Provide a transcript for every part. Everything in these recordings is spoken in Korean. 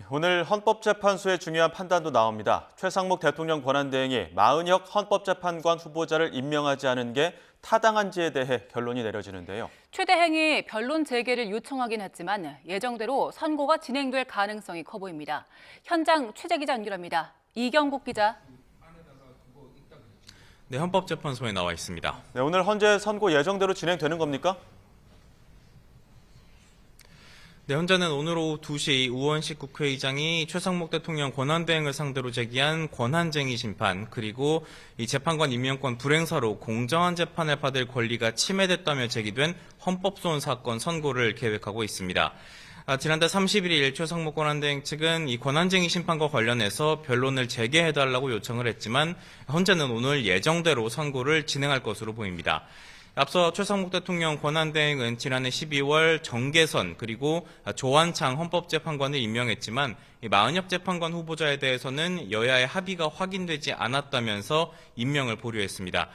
오늘 헌법재판소의 중요한 판단도 나옵니다. 최상목 대통령 권한대행이 마은혁 헌법재판관 후보자를 임명하지 않은 게 타당한지에 대해 결론이 내려지는데요. 최 대행이 변론 재개를 요청하긴 했지만 예정대로 선고가 진행될 가능성이 커 보입니다. 현장 취재 기자 연결합니다. 이경국 기자. 네, 헌법재판소에 나와 있습니다. 네, 오늘 헌재 선고 예정대로 진행되는 겁니까? 네, 현재는 오늘 오후 2시 우원식 국회의장이 최상목 대통령 권한대행을 상대로 제기한 권한쟁의 심판, 그리고 이 재판관 임명권 불행사로 공정한 재판을 받을 권리가 침해됐다며 제기된 헌법소원 사건 선고를 계획하고 있습니다. 지난달 31일 최상목 권한대행 측은 이 권한쟁의 심판과 관련해서 변론을 재개해달라고 요청을 했지만 현재는 오늘 예정대로 선고를 진행할 것으로 보입니다. 앞서 최상목 대통령 권한대행은 지난해 12월 정계선 그리고 조한창 헌법재판관을 임명했지만 마은혁 재판관 후보자에 대해서는 여야의 합의가 확인되지 않았다면서 임명을 보류했습니다.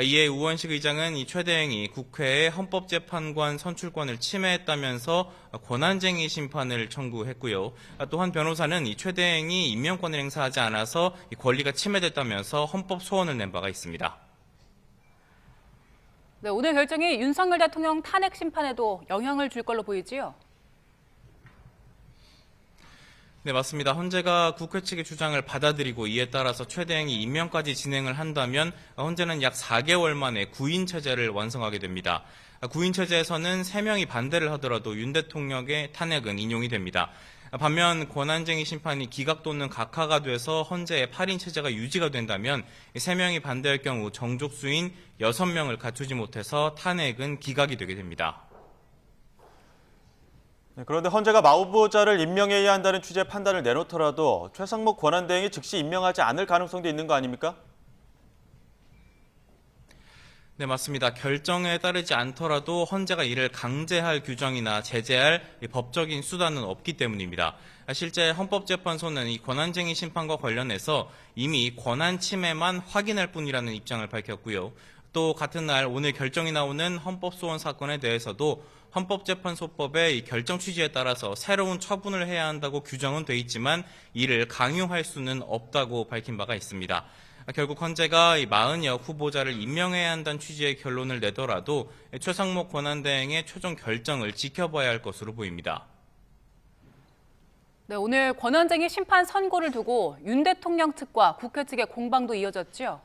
이에 우원식 의장은 이 최 대행이 국회의 헌법재판관 선출권을 침해했다면서 권한쟁의 심판을 청구했고요. 또한 변호사는 이 최 대행이 임명권을 행사하지 않아서 권리가 침해됐다면서 헌법 소원을 낸 바가 있습니다. 네, 오늘 결정이 윤석열 대통령 탄핵 심판에도 영향을 줄 걸로 보이지요? 네, 맞습니다. 헌재가 국회 측의 주장을 받아들이고 이에 따라서 최 대행이 임명까지 진행을 한다면 헌재는 약 4개월 만에 구인 체제를 완성하게 됩니다. 구인 체제에서는 3명이 반대를 하더라도 윤 대통령의 탄핵은 인용이 됩니다. 반면 권한쟁의 심판이 기각 또는 각하가 돼서 헌재의 8인 체제가 유지가 된다면 3명이 반대할 경우 정족수인 6명을 갖추지 못해서 탄핵은 기각이 되게 됩니다. 네, 그런데 헌재가 마 후보자를 임명해야 한다는 취지의 판단을 내놓더라도 최상목 권한대행이 즉시 임명하지 않을 가능성도 있는 거 아닙니까? 네, 맞습니다. 결정에 따르지 않더라도 헌재가 이를 강제할 규정이나 제재할 법적인 수단은 없기 때문입니다. 실제 헌법재판소는 이 권한쟁의 심판과 관련해서 이미 권한 침해만 확인할 뿐이라는 입장을 밝혔고요. 또 같은 날 오늘 결정이 나오는 헌법소원 사건에 대해서도 헌법재판소법의 이 결정 취지에 따라서 새로운 처분을 해야 한다고 규정은 돼 있지만 이를 강요할 수는 없다고 밝힌 바가 있습니다. 결국 헌재가 이 마은혁 후보자를 임명해야 한다는 취지의 결론을 내더라도 최상목 권한대행의 최종 결정을 지켜봐야 할 것으로 보입니다. 네, 오늘 권한쟁의 심판 선고를 두고 윤 대통령 측과 국회 측의 공방도 이어졌죠?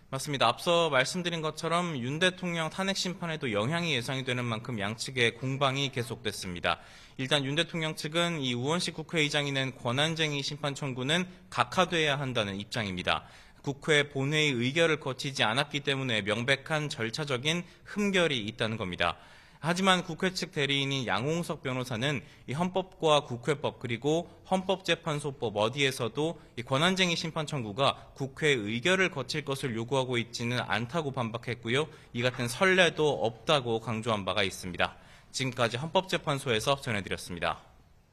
맞습니다. 앞서 말씀드린 것처럼 윤 대통령 탄핵 심판에도 영향이 예상이 되는 만큼 양측의 공방이 계속됐습니다. 일단 윤 대통령 측은 이 우원식 국회의장이 낸 권한쟁의 심판 청구는 각하돼야 한다는 입장입니다. 국회 본회의 의결을 거치지 않았기 때문에 명백한 절차적인 흠결이 있다는 겁니다. 하지만 국회 측 대리인인 양홍석 변호사는 이 헌법과 국회법 그리고 헌법재판소법 어디에서도 이 권한쟁의 심판 청구가 국회 의결을 거칠 것을 요구하고 있지는 않다고 반박했고요. 이 같은 선례도 없다고 강조한 바가 있습니다. 지금까지 헌법재판소에서 전해드렸습니다.